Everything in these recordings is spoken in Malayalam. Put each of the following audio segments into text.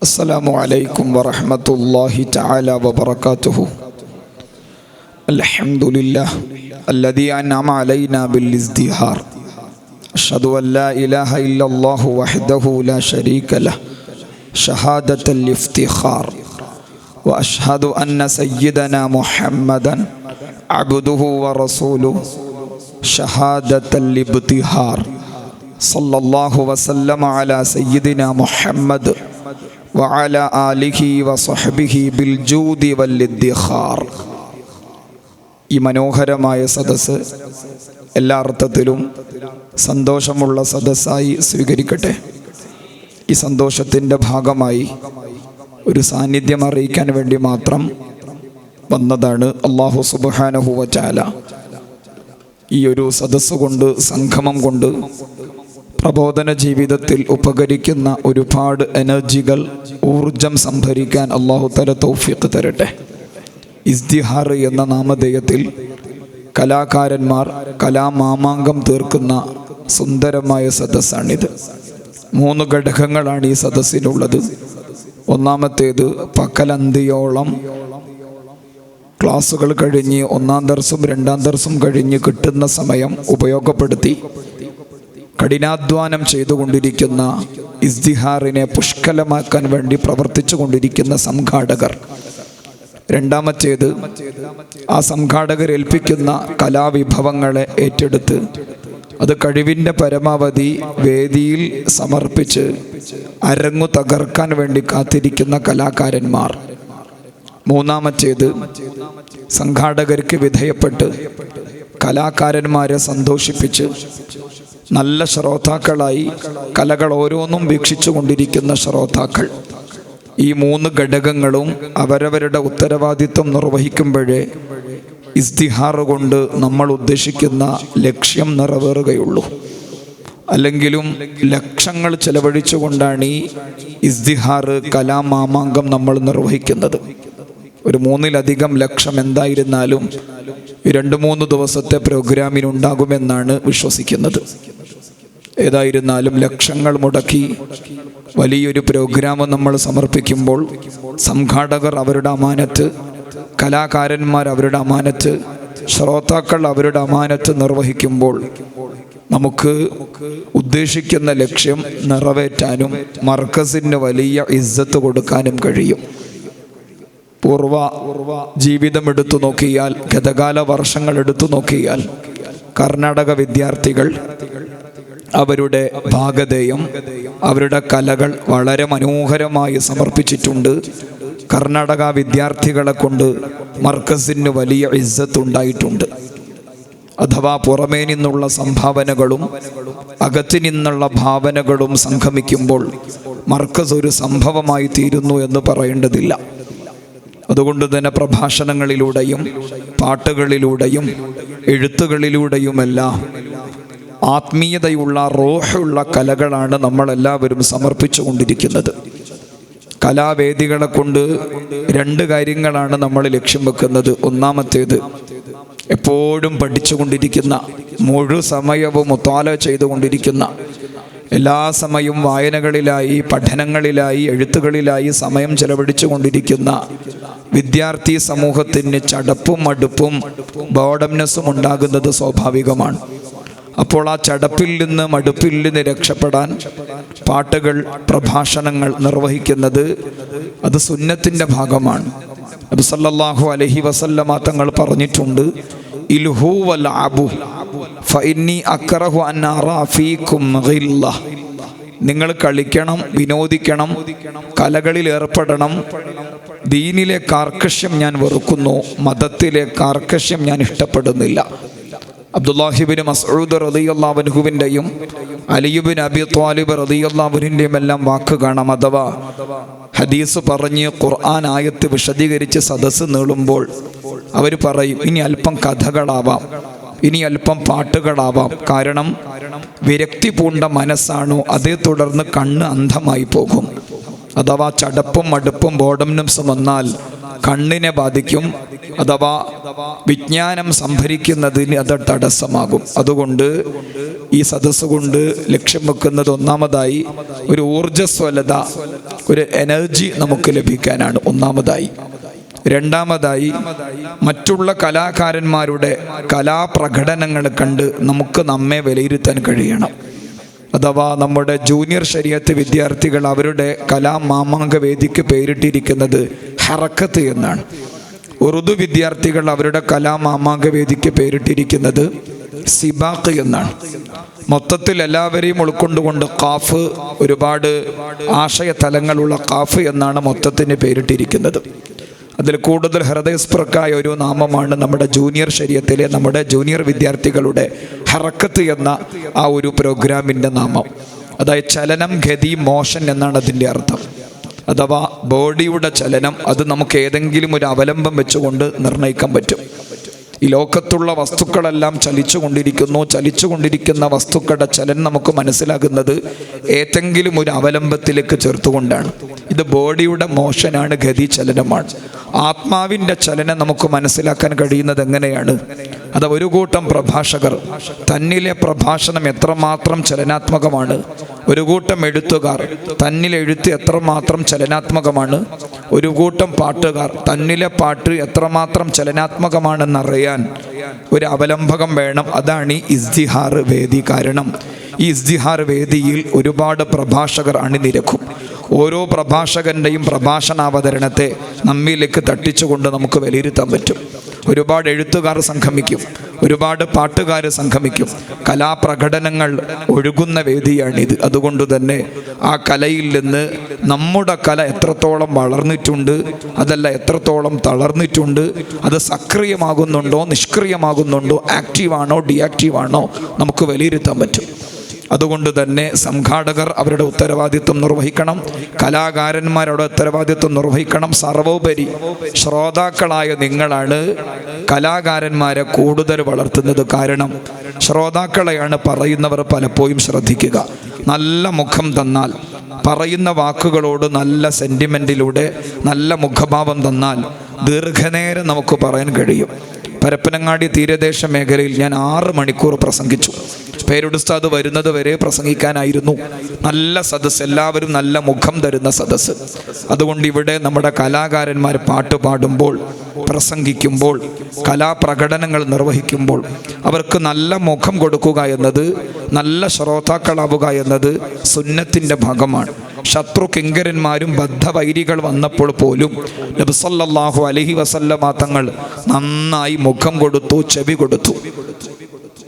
السلام عليكم ورحمة الله تعالى وبركاته. الحمد لله الذي أنعم علينا بالازدهار. أشهد أن لا إله إلا الله وحده لا شريك له شهادة الافتخار. وأشهد أن سيدنا محمدا عبده ورسوله شهادة الابتهار. صلى الله وسلم على سيدنا محمد وعلى آله وصحبه بالجود والادخار. ഈ മനോഹരമായ സദസ്സ് എല്ലാ അർത്ഥത്തിലും സന്തോഷമുള്ള സദസ്സായി സ്വീകരിക്കട്ടെ. ഈ സന്തോഷത്തിൻ്റെ ഭാഗമായി ഒരു സാന്നിധ്യം അറിയിക്കാൻ വേണ്ടി മാത്രം വന്നതാണ്. അല്ലാഹു സുബ്ഹാനഹു വ തആല ഈ ഒരു സദസ്സ് കൊണ്ട്, സംഗമം കൊണ്ട് പ്രബോധന ജീവിതത്തിൽ ഉപകരിക്കുന്ന ഒരുപാട് എനർജികൾ, ഊർജം സംഭരിക്കാൻ അല്ലാഹു തആല തൗഫീഖ് തരട്ടെ. ഇസ്തിഹാർ എന്ന നാമധേയത്തിൽ കലാകാരന്മാർ കലാമാമാങ്കം തീർക്കുന്ന സുന്ദരമായ സദസ്സാണിത്. 3 ഘടകങ്ങളാണ് ഈ സദസ്സിനുള്ളത്. ഒന്നാമത്തേത്, പകലന്തിയോളം ക്ലാസുകൾ കഴിഞ്ഞ് 1-ാം ദർസും 2-ാം ദർസും കഴിഞ്ഞ് കിട്ടുന്ന സമയം ഉപയോഗപ്പെടുത്തി കഠിനാധ്വാനം ചെയ്തുകൊണ്ടിരിക്കുന്ന, ഇസ്തിഹാറിനെ പുഷ്കലമാക്കാൻ വേണ്ടി പ്രവർത്തിച്ചു കൊണ്ടിരിക്കുന്ന സംഘാടകർ. രണ്ടാമത്തേത്, ആ സംഘാടകർ ഏൽപ്പിക്കുന്ന കലാവിഭവങ്ങളെ ഏറ്റെടുത്ത് അത് കഴിവിൻ്റെ പരമാവധി വേദിയിൽ സമർപ്പിച്ച് അരങ്ങു തകർക്കാൻ വേണ്ടി കാത്തിരിക്കുന്ന കലാകാരന്മാർ. മൂന്നാമത്തേത്, സംഘാടകർക്ക് വിധേയപ്പെട്ട് കലാകാരന്മാരെ സന്തോഷിപ്പിച്ച് നല്ല ശ്രോതാക്കളായി കലകൾ ഓരോന്നും വീക്ഷിച്ചു കൊണ്ടിരിക്കുന്ന ശ്രോതാക്കൾ. ഈ 3 ഘടകങ്ങളും അവരവരുടെ ഉത്തരവാദിത്വം നിർവഹിക്കുമ്പോഴേ ഇസ്തിഹാർ കൊണ്ട് നമ്മൾ ഉദ്ദേശിക്കുന്ന ലക്ഷ്യം നിറവേറുകയുള്ളൂ. അല്ലെങ്കിലും ലക്ഷങ്ങൾ ചെലവഴിച്ചുകൊണ്ടാണ് ഈ ഇസ്തിഹാർ കലാമാമാങ്കം നമ്മൾ നിർവഹിക്കുന്നത്. ഒരു 3-ലധികം ലക്ഷം എന്തായിരുന്നാലും 2-3 ദിവസത്തെ പ്രോഗ്രാമിനുണ്ടാകുമെന്നാണ് വിശ്വസിക്കുന്നത്. ഏതായിരുന്നാലും ലക്ഷങ്ങൾ മുടക്കി വലിയൊരു പ്രോഗ്രാം നമ്മൾ സമർപ്പിക്കുമ്പോൾ സംഘാടകർ അവരുടെ അമാനത്ത്, കലാകാരന്മാർ അവരുടെ അമാനത്ത്, ശ്രോതാക്കൾ അവരുടെ അമാനത്ത് നിർവഹിക്കുമ്പോൾ നമുക്ക് ഉദ്ദേശിക്കുന്ന ലക്ഷ്യം നിറവേറ്റാനും മർക്കസിന് വലിയ ഇസ്സത്ത് കൊടുക്കാനും കഴിയും. പൂർവ ജീവിതം എടുത്തു നോക്കിയാൽ, ഗതകാല വർഷങ്ങൾ എടുത്തു നോക്കിയാൽ, കർണാടക വിദ്യാർത്ഥികൾ അവരുടെ ഭാഗധേയം, അവരുടെ കലകൾ വളരെ മനോഹരമായി സമർപ്പിച്ചിട്ടുണ്ട്. കർണാടക വിദ്യാർത്ഥികളെ കൊണ്ട് മർക്കസിന് വലിയ ഇസ്സത്ത് ഉണ്ടായിട്ടുണ്ട്. അഥവാ പുറമേ നിന്നുള്ള സംഭാവനകളും അകത്തു നിന്നുള്ള ഭാവനകളും സംഗമിക്കുമ്പോൾ മർക്കസ് ഒരു സംഭവമായി തീരുന്നു എന്ന് പറയേണ്ടതില്ല. അതുകൊണ്ട് തന്നെ പ്രഭാഷണങ്ങളിലൂടെയും പാട്ടുകളിലൂടെയും എഴുത്തുകളിലൂടെയുമെല്ലാം ആത്മീയതയുള്ള, റൂഹുള്ള കലകളാണ് നമ്മളെല്ലാവരും സമർപ്പിച്ചു കൊണ്ടിരിക്കുന്നത്. കലാവേദികളെ കൊണ്ട് 2 കാര്യങ്ങളാണ് നമ്മൾ ലക്ഷ്യം വെക്കുന്നത്. ഒന്നാമത്തേത്, എപ്പോഴും പഠിച്ചുകൊണ്ടിരിക്കുന്ന, മുഴു സമയവും മുത്താല ചെയ്തുകൊണ്ടിരിക്കുന്ന, എല്ലാ സമയവും വായനകളിലായി, പഠനങ്ങളിലായി, എഴുത്തുകളിലായി സമയം ചെലവഴിച്ചു കൊണ്ടിരിക്കുന്ന വിദ്യാർത്ഥി സമൂഹത്തിന് ചടപ്പും മടുപ്പും ബോർഡംനെസ്സും ഉണ്ടാകുന്നത് സ്വാഭാവികമാണ്. അപ്പോൾ ആ ചടപ്പിൽ നിന്ന്, മടുപ്പിൽ നിന്ന് രക്ഷപ്പെടാൻ പാട്ടുകൾ, പ്രഭാഷണങ്ങൾ നിർവഹിക്കുന്നത് അത് സുന്നത്തിൻ്റെ ഭാഗമാണ്. നബി സല്ലല്ലാഹു അലൈഹി വസല്ലമ തങ്ങൾ പറഞ്ഞിട്ടുണ്ട്, ഇൽഹു വൽഅബു ഫഇന്നി അക്റഹു അൻ അറാ ഫീകും ഗില്ല. നിങ്ങൾ കളിക്കണം, വിനോദിക്കണം, കലകളിൽ ഏർപ്പെടണം. ദീനിലെ കാർക്കശ്യം ഞാൻ വെറുക്കുന്നു, മതത്തിലെ കാർക്കശ്യം ഞാൻ ഇഷ്ടപ്പെടുന്നില്ല. അബ്ദുല്ലാഹി ഇബ്നു മസ്ഊദ് റളിയല്ലാഹു അൻഹുവിൻ്റെയും അലി ഇബ്നു അബി ത്വാലിബ് റളിയല്ലാഹു അൻഹുവിൻ്റെയും എല്ലാം വാക്ക് കാണാം. അഥവാ ഹദീസ് പറഞ്ഞ് ഖുർആൻ ആയത്ത് വിശദീകരിച്ച് സദസ്സ് നീളുമ്പോൾ അവർ പറയും, ഇനി അല്പം കഥകളാവാം, ഇനി അല്പം പാട്ടുകളാവാം. കാരണം വിരക്തി പൂണ്ട മനസ്സാണോ അതേ തുടർന്ന് കണ്ണ് അന്ധമായി പോകും. അഥവാ ചടപ്പും മടുപ്പും ബോർഡംനെസ്സും വന്നാൽ കണ്ണിനെ ബാധിക്കും, അഥവാ വിജ്ഞാനം സംഭരിക്കുന്നതിന് അത് തടസ്സമാകും. അതുകൊണ്ട് ഈ സദസ്സ് കൊണ്ട് ലക്ഷ്യം വെക്കുന്നത് ഒന്നാമതായി ഒരു ഊർജ്ജസ്വലത, ഒരു എനർജി നമുക്ക് ലഭിക്കാനാണ് ഒന്നാമതായി. രണ്ടാമതായി മറ്റുള്ള കലാകാരന്മാരുടെ കലാപ്രകടനങ്ങൾ കണ്ട് നമുക്ക് നമ്മെ വിലയിരുത്താൻ കഴിയണം. അഥവാ നമ്മുടെ ജൂനിയർ ശരീഅത്ത് വിദ്യാർത്ഥികൾ അവരുടെ കലാമാമാങ്ക വേദിക്ക് പേരിട്ടിരിക്കുന്നത് ഹറക്കത്ത് എന്നാണ്. ഉറുദു വിദ്യാർത്ഥികൾ അവരുടെ കലാമാമാങ്ക വേദിക്ക് പേരിട്ടിരിക്കുന്നത് സിബാഖ് എന്നാണ്. മൊത്തത്തിൽ എല്ലാവരെയും ഉൾക്കൊണ്ടുകൊണ്ട് ഖാഫ്, ഒരുപാട് ആശയ തലങ്ങളുള്ള ഖാഫ് എന്നാണ് മൊത്തത്തിന് പേരിട്ടിരിക്കുന്നത്. അതിൽ കൂടുതൽ ഹൃദയസ്പൃക്കായ ഒരു നാമമാണ് നമ്മുടെ ജൂനിയർ ശരീഅത്തിലെ നമ്മുടെ ജൂനിയർ വിദ്യാർത്ഥികളുടെ ഹറക്കത്ത് എന്ന ആ ഒരു പ്രോഗ്രാമിൻ്റെ നാമം. അതായത് ചലനം, ഗതി, മോഷൻ എന്നാണ് അതിൻ്റെ അർത്ഥം. അഥവാ ബോഡിയുടെ ചലനം, അത് നമുക്ക് ഏതെങ്കിലും ഒരു അവലംബം വെച്ചുകൊണ്ട് നിർണ്ണയിക്കാൻ പറ്റും. ഈ ലോകത്തുള്ള വസ്തുക്കളെല്ലാം ചലിച്ചുകൊണ്ടിരിക്കുന്ന വസ്തുക്കളുടെ ചലനം നമുക്ക് മനസ്സിലാകുന്നത് ഏതെങ്കിലും ഒരു അവലംബത്തിലേക്ക് ചേർത്തുകൊണ്ടാണ്. ഇത് ബോഡിയുടെ മോഷനാണ്, ഗതി ചലനമാണ്. ആത്മാവിൻ്റെ ചലനം നമുക്ക് മനസ്സിലാക്കാൻ കഴിയുന്നത് എങ്ങനെയാണ്? അത് ഒരു കൂട്ടം പ്രഭാഷകർ തന്നിലെ പ്രഭാഷണം എത്രമാത്രം ചലനാത്മകമാണ്, ഒരു കൂട്ടം എഴുത്തുകാർ തന്നിലെ എഴുത്ത് എത്രമാത്രം ചലനാത്മകമാണ്, ഒരു കൂട്ടം പാട്ടുകാർ തന്നിലെ പാട്ട് എത്രമാത്രം ചലനാത്മകമാണെന്നറിയാൻ ഒരു അവലംബകം വേണം. അതാണ് ഈ ഇസ്തിഹാർ വേദി. കാരണം ഈ ഇസ്തിഹാർ വേദിയിൽ ഒരുപാട് പ്രഭാഷകർ അണിനിരക്കും. ഓരോ പ്രഭാഷകൻ്റെയും പ്രഭാഷണാവതരണത്തെ നമ്മിലേക്ക് തട്ടിച്ചുകൊണ്ട് നമുക്ക് വിലയിരുത്താൻ പറ്റും. ഒരുപാട് എഴുത്തുകാർ സംഗമിക്കും, ഒരുപാട് പാട്ടുകാർ സംഗമിക്കും. കലാപ്രകടനങ്ങൾ ഒഴുകുന്ന വേദിയാണിത്. അതുകൊണ്ട് തന്നെ ആ കലയിൽ നിന്ന് നമ്മുടെ കല എത്രത്തോളം വളർന്നിട്ടുണ്ട്, അതല്ല എത്രത്തോളം തളർന്നിട്ടുണ്ട്, അത് സക്രിയമാകുന്നുണ്ടോ നിഷ്ക്രിയമാകുന്നുണ്ടോ, ആക്റ്റീവാണോ ഡിയാക്റ്റീവാണോ നമുക്ക് വിലയിരുത്താൻ പറ്റും. അതുകൊണ്ട് തന്നെ സംഘാടകർ അവരുടെ ഉത്തരവാദിത്വം നിർവഹിക്കണം, കലാകാരന്മാരുടെ ഉത്തരവാദിത്വം നിർവഹിക്കണം. സർവോപരി ശ്രോതാക്കളായ നിങ്ങളാണ് കലാകാരന്മാരെ കൂടുതൽ വളർത്തുന്നത്. കാരണം ശ്രോതാക്കളെയാണ് പറയുന്നവർ പലപ്പോഴും ശ്രദ്ധിക്കുക. നല്ല മുഖം തന്നാൽ, പറയുന്ന വാക്കുകളോട് നല്ല സെൻറ്റിമെൻറ്റിലൂടെ നല്ല മുഖഭാവം തന്നാൽ ദീർഘനേരം നമുക്ക് പറയാൻ കഴിയും. പരപ്പനങ്ങാടി തീരദേശ മേഖലയിൽ ഞാൻ 6 മണിക്കൂർ പ്രസംഗിച്ചു. പേരുടുസ്താദ് വരുന്നത് വരെ പ്രസംഗിക്കാനായിരുന്നു. നല്ല സദസ്സ്, എല്ലാവരും നല്ല മുഖം തരുന്ന സദസ്സ്. അതുകൊണ്ട് ഇവിടെ നമ്മുടെ കലാകാരന്മാർ പാട്ട് പാടുമ്പോൾ, പ്രസംഗിക്കുമ്പോൾ, കലാപ്രകടനങ്ങൾ നിർവഹിക്കുമ്പോൾ അവർക്ക് നല്ല മുഖം കൊടുക്കുക എന്നത്, നല്ല ശ്രോതാക്കളാവുക എന്നത് സുന്നത്തിൻ്റെ ഭാഗമാണ്. ശത്രു കിങ്കരന്മാരും ബദ്ധവൈരികൾ വന്നപ്പോൾ പോലും നബി സല്ലല്ലാഹു അലൈഹി വസല്ലമ തങ്ങൾ നന്നായി മുഖം കൊടുത്തു, ചെവി കൊടുത്തു.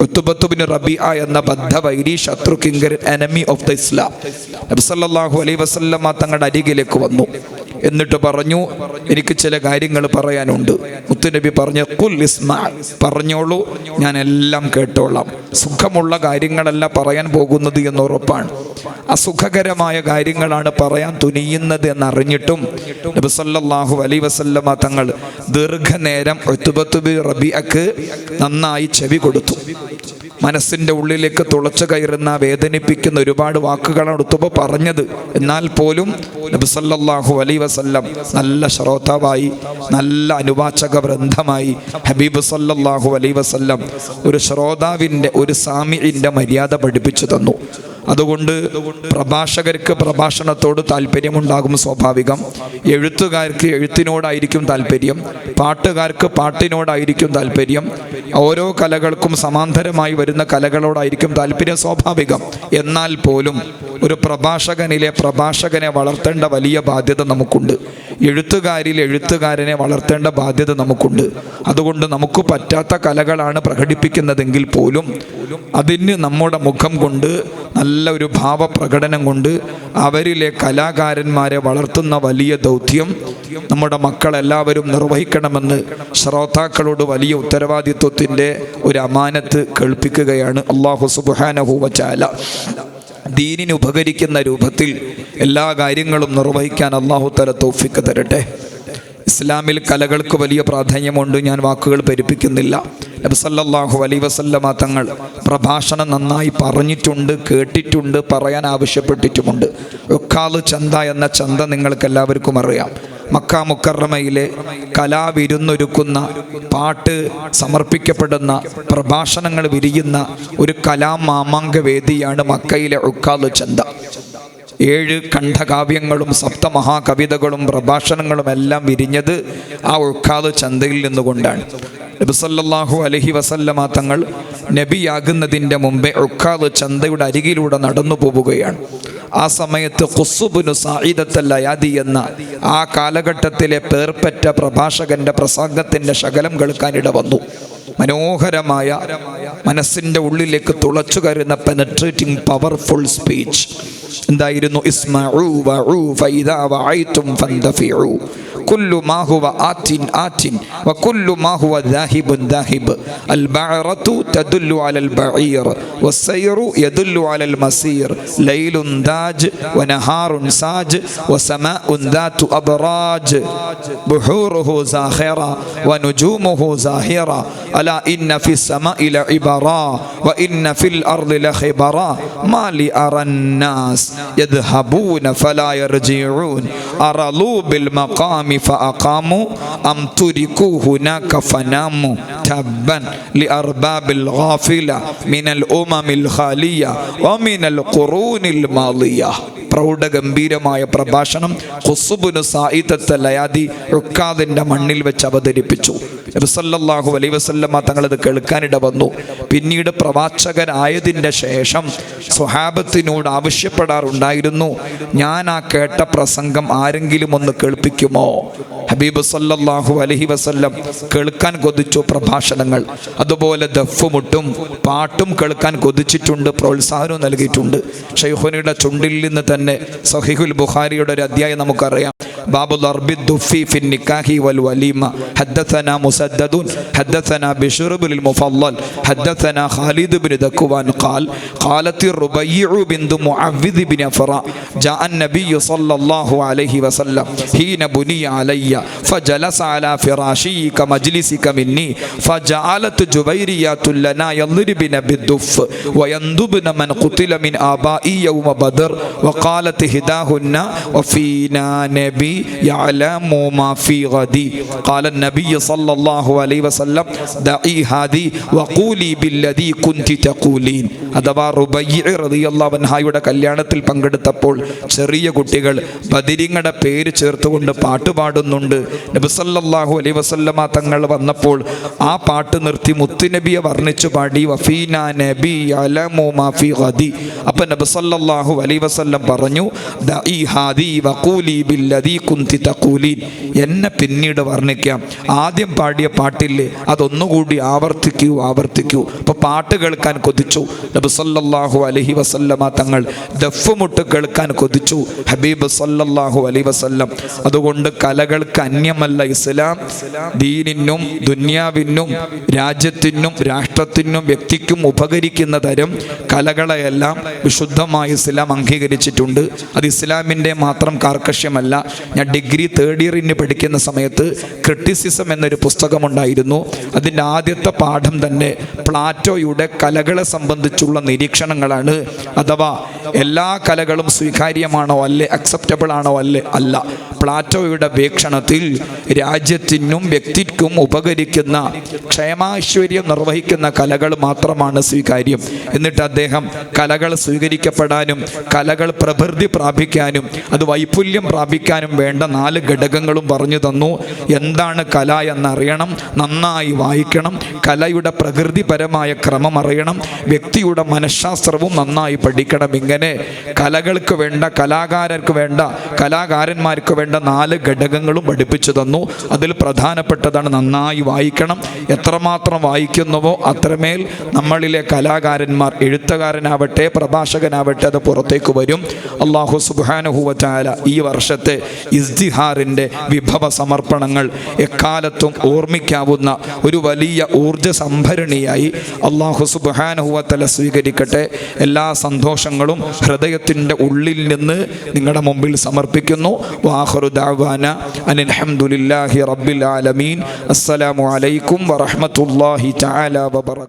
ഉത്ബത്ത് ബിൻ റബീഅ എന്ന ബദ്ധവൈരി, ശത്രു കിങ്കരൻ, എനമി ഓഫ് ദ ഇസ്ലാം, നബി സല്ലല്ലാഹു അലൈഹി വസല്ലമ തങ്ങളുടെ അരികിലേക്ക് വന്നു. എന്നിട്ട് പറഞ്ഞു, എനിക്ക് ചില കാര്യങ്ങൾ പറയാനുണ്ട്. മുത്തുനബി പറഞ്ഞു, ഖുൽ ഇസ്മഅ, പറഞ്ഞോളൂ, ഞാൻ എല്ലാം കേട്ടോളാം. സുഖമുള്ള കാര്യങ്ങളല്ല പറയാൻ പോകുന്നത് എന്ന് ഉറപ്പാണ്. അസുഖകരമായ കാര്യങ്ങളാണ് പറയാൻ തുനിയുന്നത് എന്നറിഞ്ഞിട്ടും നബി സല്ലല്ലാഹു അലൈഹി വസല്ലമ തങ്ങൾ ദീർഘനേരം ഉത്ബത്ത് ബിൻ റബീഅക്ക് നന്നായി ചെവി കൊടുത്തു. മനസ്സിൻ്റെ ഉള്ളിലേക്ക് തുളച്ചു കയറുന്ന, വേദനിപ്പിക്കുന്ന ഒരുപാട് വാക്കുകളാണ് ഉത്ബ പറഞ്ഞത്. എന്നാൽ പോലും നബി സല്ലല്ലാഹു അലൈഹി വസല്ലം നല്ല ശ്രോതാവായി, നല്ല അനുവാചക വൃന്ദമായി ഹബീബ് സല്ലല്ലാഹു അലൈഹി വസല്ലം ഒരു ശ്രോതാവിൻ്റെ, ഒരു സാമിഇൻ്റെ മര്യാദ പഠിപ്പിച്ചു തന്നു. അതുകൊണ്ട് പ്രഭാഷകർക്ക് പ്രഭാഷണത്തോട് താല്പര്യമുണ്ടാകും, സ്വാഭാവികം. എഴുത്തുകാർക്ക് എഴുത്തിനോടായിരിക്കും താല്പര്യം, പാട്ടുകാർക്ക് പാട്ടിനോടായിരിക്കും താല്പര്യം, ഓരോ കലകൾക്കും സമാന്തരമായി വരുന്ന കലകളോടായിരിക്കും താല്പര്യം, സ്വാഭാവികം. എന്നാൽ പോലും ഒരു പ്രഭാഷകനെ വളർത്തേണ്ട വലിയ ബാധ്യത നമുക്കുണ്ട്. എഴുത്തുകാരനെ വളർത്തേണ്ട ബാധ്യത നമുക്കുണ്ട്. അതുകൊണ്ട് നമുക്ക് പറ്റാത്ത കലകളാണ് പ്രകടിപ്പിക്കുന്നതെങ്കിൽ പോലും അതിന് നമ്മുടെ മുഖം കൊണ്ട്, നല്ല ഒരു ഭാവപ്രകടനം കൊണ്ട് അവരിലെ കലാകാരന്മാരെ വളർത്തുന്ന വലിയ ദൗത്യം നമ്മുടെ മക്കളെല്ലാവരും നിർവഹിക്കണമെന്ന് ശ്രോതാക്കളോട് വലിയ ഉത്തരവാദിത്വത്തിൻ്റെ ഒരു അമാനത്ത് കേൾപ്പിക്കുകയാണ്. അല്ലാഹു സുബ്ഹാനഹു വ തആല ദീനിന് ഉപകരിക്കുന്ന രൂപത്തിൽ എല്ലാ കാര്യങ്ങളും നിർവഹിക്കാൻ അല്ലാഹു തആല തൗഫീഖ് തരട്ടെ. ഇസ്ലാമിൽ കലകൾക്ക് വലിയ പ്രാധാന്യമുണ്ട്. ഞാൻ വാക്കുകൾ പെരുപ്പിക്കുന്നില്ല. നബി സല്ലല്ലാഹു അലൈഹി വസല്ലമ തങ്ങൾ പ്രഭാഷണം നന്നായി പറഞ്ഞിട്ടുണ്ട്, കേട്ടിട്ടുണ്ട്, പറയാൻ ആവശ്യപ്പെട്ടിട്ടുമുണ്ട്. ഒക്കാല് ചന്ത എന്ന ചന്ത നിങ്ങൾക്ക് എല്ലാവർക്കും അറിയാം. മക്ക മുക്കറമയിലെ കലാവിരുന്നൊരുക്കുന്ന, പാട്ട് സമർപ്പിക്കപ്പെടുന്ന, പ്രഭാഷണങ്ങൾ വിരിയുന്ന ഒരു കലാമാമാങ്ക വേദിയാണ് മക്കയിലെ ഉക്കാദ് ചന്ത. 7 ഖണ്ഡകാവ്യങ്ങളും സപ്തമഹാകവിതകളും പ്രഭാഷണങ്ങളും എല്ലാം വിരിഞ്ഞത് ആ ഉക്കാദ് ചന്തയിൽ നിന്നുകൊണ്ടാണ്. നബി സല്ലല്ലാഹു അലൈഹി വസല്ലമ തങ്ങൾ നബിയാകുന്നതിൻ്റെ മുമ്പേ ഉക്കാദ് ചന്തയുടെ അരികിലൂടെ നടന്നു പോവുകയാണ്. ആ സമയത്ത് ഖുസ്ബുനു സഈദത്തുൽ അയാദി എന്ന ആ കാലഘട്ടത്തിലെ പേർപ്പറ്റ പ്രഭാഷകന്റെ പ്രസംഗത്തിൻ്റെ ശകലം കേൾക്കാനിട വന്നു. മനോഹരമായ, മനസ്സിൻ്റെ ഉള്ളിലേക്ക് തുളച്ചു കയറുന്ന പെനട്രേറ്റിംഗ് പവർഫുൾ സ്പീച്ച് എന്തായിരുന്നു? ഇസ്മഉ വഉ ഫഇദാ വഅയ്തും ഫന്തഫിഉ കുല്ലു മാ ഹുവ ആതിൻ ആതിൻ വകുല്ലു മാ ഹുവ ദാഹിബുൻ ദാഹിബ് അൽ ബഅറതു തദുല്ലു അലൽ ബഈർ വസ്സൈറു യദുല്ലു അലൽ മസീർ ലൈലുൻ ദാജ് വനഹാറുൻ സാജ് വസമാഉൻ ദാതു അബ്റാജ് ബുഹൂറുഹു സാഖിറ വനുജൂമുഹു സാഹിറ അലാ ഇന്ന ഫിസ് സമാഇ ലഇബറാ വഇന്ന ഫിൽ അർളി ലഖിബറാ മാ ലി അറന്നാസ് യദ്ഹബൂന ഫലാ യർജിഊൻ അറലൂ ബിൽ മഖാമി فأقاموا أم تركوا هناك فناموا تبا لأرباب الغافلة من الأمم الخالية ومن القرون الماضية. പ്രൗഢഗംഭീരമായ പ്രഭാഷണം ഖുസ്ബുനു സഈദത്തുൽ അയാദി ഉക്കാദിന്റെ മണ്ണിൽ വെച്ച് അവതരിപ്പിച്ചു. നബി സല്ലല്ലാഹു അലൈഹി വസല്ലമ തങ്ങളത് കേൾക്കാനിട വന്നു. പിന്നീട് പ്രവാചകനായതിൻ്റെ ശേഷം സ്വഹാബത്തിനോട് ആവശ്യപ്പെടാറുണ്ടായിരുന്നു, ഞാൻ ആ കേട്ട പ്രസംഗം ആരെങ്കിലും ഒന്ന് കേൾപ്പിക്കുമോ? ഹബീബ് സല്ലല്ലാഹു അലൈഹി വസല്ലം കേൾക്കാൻ കൊതിച്ചു പ്രഭാഷണങ്ങൾ. അതുപോലെ ദഫ്മുട്ടും പാട്ടും കേൾക്കാൻ കൊതിച്ചിട്ടുണ്ട്, പ്രോത്സാഹനവും നൽകിയിട്ടുണ്ട്. ശൈഖുനിയുടെ ചുണ്ടിൽ നിന്ന് തന്നെ സഹീഹുൽ ബുഖാരിയുടെ ഒരു അധ്യായം നമുക്കറിയാം. ബാബു ദർബി ദുഫി ഫി നിക്കാഹി വൽ വലീമ ഹദ്ദസനാ മുസദ്ദദുൻ ഹദ്ദസനാ ബിശ്ർ ബിൽ മുഫല്ലൽ ഹദ്ദസനാ ഖാലിദ് ബിൻ ദക്വാൻ ഖാൽ ഖാലത്തി റുബയ്യു ബിന്തു മുഅവ്വിദ് ബിൻ അഫറ ജാഅ النبي صلى الله عليه وسلم حين بني علي فجلس على فراشي كمجلسك مني فجعلت جبيريات لنا يضربن بالدف ويندبن من قتل من آبائي يوم بدر وقالت هداهن وفينا نبي يعلم ما في غدي قال النبي صلى الله عليه وسلم دعي هذه وقولي بالذي كنت تقولين. അഥവാ റുബയ്യ റളിയല്ലാഹു അൻഹയുടെ കല്യാണത്തിൽ പങ്കെടുത്തപ്പോൾ ചെറിയ കുട്ടികൾ ബദരീങ്ങളുടെ പേര് ചേർത്തുകൊണ്ട് പാട്ട് പാടുന്നുണ്ട്. നബി സല്ലല്ലാഹു അലൈഹി വസല്ലമ തങ്ങൾ വന്നപ്പോൾ ആ പാട്ട് നിർത്തി മുത്തുനബിയെ വർണ്ണിച്ചു പാടി വഫീനാ നബി യഅലമു മാ ഫീ ഗദി. അപ്പോൾ നബി സല്ലല്ലാഹു അലൈഹി വസല്ലം പറഞ്ഞു, ദഈ ഹാദി വഖൂലി ബില്ലദീ കുന്തി തഖൂലീൻ. എന്നെ പിന്നീട് വർണ്ണിക്കാം. ആദ്യം പാടിയ പാട്ടില്ലേ അതൊന്നുകൂടി ആവർത്തിക്കൂ. അപ്പോൾ പാട്ട് കേൾക്കാൻ കൊതിച്ചു നബി സല്ലല്ലാഹു അലൈഹി വസല്ലമ തങ്ങൾ. ദഫ്മുട്ട് കേൾക്കാൻ കൊതിച്ചു ഹബീബ് സല്ലല്ലാഹു അലൈഹി വസല്ലം. അതുകൊണ്ട് കലകൾക്ക് അന്യമല്ല ഇസ്ലാം. ദീനിനും ദുന്യാവിനും രാജ്യത്തിനും രാഷ്ട്രത്തിനും വ്യക്തിക്കും ഉപകരിക്കുന്ന തരം കലകളെയെല്ലാം വിശുദ്ധമായ ഇസ്ലാം അംഗീകരിച്ചിട്ടുണ്ട്. അത് ഇസ്ലാമിൻ്റെ മാത്രം കാർക്കശ്യമല്ല. ഞാൻ ഡിഗ്രി 3rd ഇയറിന് പഠിക്കുന്ന സമയത്ത് ക്രിറ്റിസിസം എന്നൊരു പുസ്തകമുണ്ടായിരുന്നു. അതിൻ്റെ ആദ്യത്തെ പാഠം തന്നെ പ്ലാറ്റോയുടെ കലകളെ സംബന്ധിച്ചുള്ള നിരീക്ഷണങ്ങളാണ്. അഥവാ എല്ലാ കലകളും സ്വീകാര്യമാണോ അല്ലേ, അക്സെപ്റ്റബിൾ ആണോ അല്ലേ? അല്ല. പ്ലാറ്റോയുടെ വീക്ഷണത്തിൽ രാജ്യത്തിനും വ്യക്തിക്കും ഉപകരിക്കുന്ന ക്ഷേമാശ്വര്യം നിർവഹിക്കുന്ന കലകൾ മാത്രമാണ് സ്വീകാര്യം. എന്നിട്ട് അദ്ദേഹം കലകൾ സ്വീകരിക്കപ്പെടാനും കലകൾ പ്രവൃത്തി പ്രാപിക്കാനും അത് വൈപുല്യം പ്രാപിക്കാനും വേണ്ട 4 ഘടകങ്ങളും പറഞ്ഞു തന്നു. എന്താണ് കല എന്നറിയണം, നന്നായി വായിക്കണം, കലയുടെ പ്രകൃതിപരമായ ക്രമം അറിയണം, വ്യക്തിയുടെ മനഃശാസ്ത്രവും നന്നായി പഠിക്കണം. ഇങ്ങനെ കലകൾക്ക് വേണ്ട, കലാകാരന്മാർക്ക് വേണ്ട 4 ഘടകങ്ങളും പഠിപ്പിച്ചു തന്നു. അതിൽ പ്രധാനപ്പെട്ടതാണ് നന്നായി വായിക്കണം. എത്രമാത്രം വായിക്കുന്നുവോ അത്രമേൽ നമ്മളിലെ കലാകാരന്മാർ, എഴുത്തുകാരനാവട്ടെ പ്രഭാഷകനാവട്ടെ, അത് പുറത്തേക്ക് വരും. അല്ലാഹു സുബ്ഹാനഹു വ തആല ഈ വർഷത്തെ ഇസ്തിഹാറിൻ്റെ വിഭവ സമർപ്പണങ്ങൾ എക്കാലത്തും ഓർമ്മിക്കാവുന്ന ഒരു വലിയ ഊർജ സംഭരണിയായി അല്ലാഹു സുബ്ഹാനഹു വ തആല സ്വീകരിക്കട്ടെ. എല്ലാ സന്തോഷങ്ങളും ഹൃദയത്തിൻ്റെ ഉള്ളിൽ നിന്ന് നിങ്ങളുടെ മുമ്പിൽ സമർപ്പിക്കുന്നു. വാഖിറു ദഅവാന അനിൽ ഹംദുലില്ലാഹി റബ്ബിൽ ആലമീൻ. അസ്സലാമു അലൈക്കും വറഹ്മത്തുള്ളാഹി തആല വബറകാതുഹു.